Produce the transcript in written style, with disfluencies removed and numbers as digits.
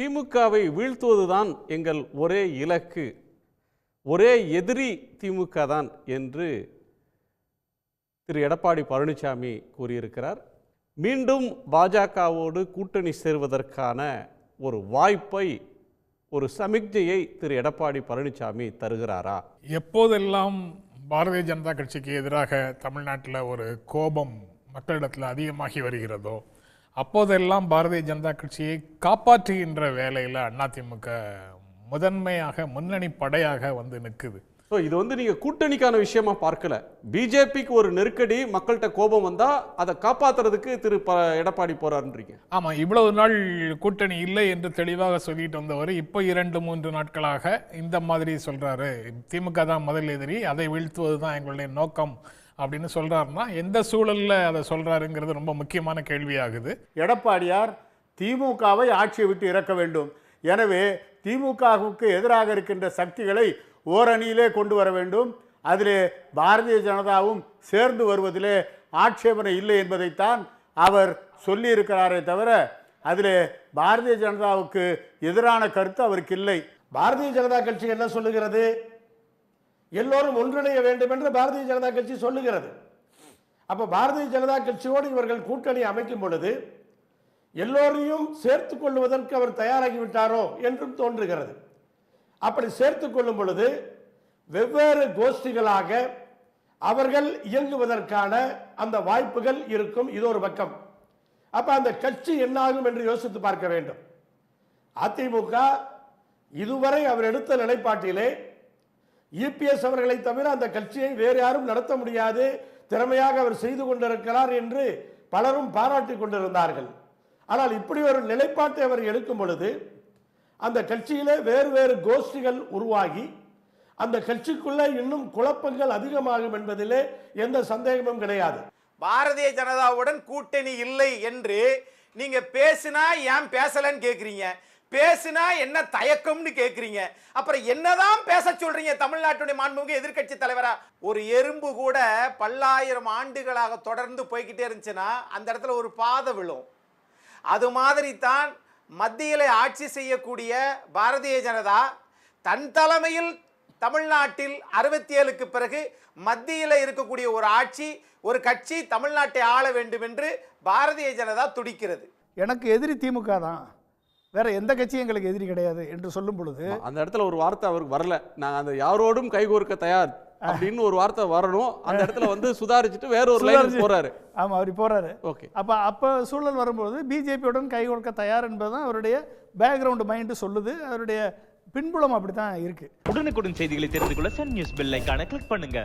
திமுகவை வீழ்த்துவதுதான் எங்கள் ஒரே இலக்கு, ஒரே எதிரி திமுக தான் என்று திரு எடப்பாடி பழனிசாமி கூறியிருக்கிறார். மீண்டும் பாஜகவோடு கூட்டணி சேர்வதற்கான ஒரு வாய்ப்பை, ஒரு சமிக்ஞையை திரு எடப்பாடி பழனிசாமி தருகிறாரா? எப்போதெல்லாம் பாரதிய ஜனதா கட்சிக்கு எதிராக தமிழ்நாட்டில் ஒரு கோபம் மக்களிடத்தில் அதிகமாகி வருகிறதோ அப்போதெல்லாம் பாரதிய ஜனதா கட்சியை காப்பாற்றுகின்ற வேலையில் அதிமுக முதன்மையாக முன்னணி படையாக வந்து நிற்குது. ஸோ இது நீங்கள் கூட்டணிக்கான விஷயமா பார்க்கல. பிஜேபிக்கு ஒரு நெருக்கடி, மக்கள்கிட்ட கோபம் வந்தால் அதை காப்பாற்றுறதுக்கு திரு எடப்பாடி போறாருன்றீங்க. ஆமாம், இவ்வளவு நாள் கூட்டணி இல்லை என்று தெளிவாக சொல்லிட்டு வந்தவர் இப்போ 2-3 நாட்களாக இந்த மாதிரி சொல்கிறாரு. திமுக தான் முதல் எதிரி, அதை வீழ்த்துவது தான் எங்களுடைய நோக்கம் அப்படின்னு சொல்கிறாருன்னா எந்த சூழலில் அதை சொல்கிறாருங்கிறது ரொம்ப முக்கியமான கேள்வியாகுது. எடப்பாடியார் திமுகவை ஆட்சியை விட்டு இறக்க வேண்டும், எனவே திமுகவுக்கு எதிராக இருக்கின்ற சக்திகளை ஓரணியிலே கொண்டு வர வேண்டும், அதிலே பாரதிய ஜனதாவும் சேர்ந்து வருவதிலே ஆட்சேபனை இல்லை என்பதைத்தான் அவர் சொல்லியிருக்கிறாரே தவிர அதிலே பாரதிய ஜனதாவுக்கு எதிரான கருத்து அவருக்கு இல்லை. பாரதிய ஜனதா கட்சி என்ன சொல்லுகிறது? எல்லோரும் ஒன்றிணைய வேண்டும் என்று பாரதிய ஜனதா கட்சி சொல்லுகிறது. அப்ப பாரதிய ஜனதா கட்சியோடு இவர்கள் கூட்டணி அமைக்கும் பொழுது எல்லோரையும் சேர்த்து கொள்வதற்கு அவர் தயாராகிவிட்டாரோ என்றும் தோன்றுகிறது. அப்படி சேர்த்து கொள்ளும் பொழுது வெவ்வேறு கோஷ்டிகளாக அவர்கள் இயங்குவதற்கான அந்த வாய்ப்புகள் இருக்கும். இது ஒரு பக்கம். அப்ப அந்த கட்சி என்னாகும் என்று யோசித்து பார்க்க வேண்டும். அதிமுக இதுவரை அவர் எடுத்த நிலைப்பாட்டிலே இபிஎஸ் அவர்களை தவிர அந்த கட்சியை வேறு யாரும் நடத்த முடியாது, திறமையாக அவர் செய்து கொண்டிருக்கிறார் என்று பலரும் பாராட்டி கொண்டிருந்தார்கள். ஆனால் இப்படி ஒரு நிலைப்பாட்டை அவர் எடுக்கும் பொழுது அந்த கட்சியிலே வேறு வேறு கோஷ்டிகள் உருவாகி அந்த கட்சிக்குள்ள இன்னும் குழப்பங்கள் அதிகமாகும் என்பதிலே எந்த சந்தேகமும் கிடையாது. பாரதிய ஜனதாவுடன் கூட்டணி இல்லை என்று நீங்க பேசினா ஏன் பேசலன்னு கேக்குறீங்க, பேசினா என்ன தயக்கம்னு கேக்குறீங்க, அப்புறம் என்னதான் பேச சொல்றீங்க? தமிழ்நாட்டுடைய மாண்புமிகு எதிர்க்கட்சி தலைவரா, ஒரு எறும்பு கூட பல்லாயிரம் ஆண்டுகளாக தொடர்ந்து போய்கிட்டே இருந்துச்சுன்னா அந்த இடத்துல ஒரு பாதை விழும். அது மாதிரி தான் மத்தியில் ஆட்சி செய்யக்கூடிய பாரதிய ஜனதா தன் தலைமையில் தமிழ்நாட்டில் 67க்கு பிறகு மத்தியில் இருக்கக்கூடிய ஒரு ஆட்சி, ஒரு கட்சி தமிழ்நாட்டை ஆள வேண்டும் என்று பாரதிய ஜனதா துடிக்கிறது. எனக்கு எதிரி திமுக தான், வேற எந்த கட்சியும் எங்களுக்கு எதிரி கிடையாது என்று சொல்லும் பொழுது அந்த இடத்துல ஒரு வார்த்தை அவருக்கு வரல. நான் அந்த யாரோடும் கைகோர்க்க தயார் அப்படின்னு ஒரு வார்த்தை வரணும். அந்த இடத்துல சுதாரிச்சுட்டு வேற ஒரு லைன் போறாரு. ஆமா, அவர் போறாரு. ஓகே, அப்ப சூழல் வரும்போது பிஜேபியுடன் கை கொடுக்க தயார் என்பதுதான் அவருடைய பேக்ரவுண்ட் மைண்ட் சொல்லுது. அவருடைய பின்புலம் அப்படித்தான் இருக்கு. உடனுக்குடன் செய்திகளை தெரிந்து கொள்ள சன் நியூஸ் பெல் ஐகானை கிளிக் பண்ணுங்க.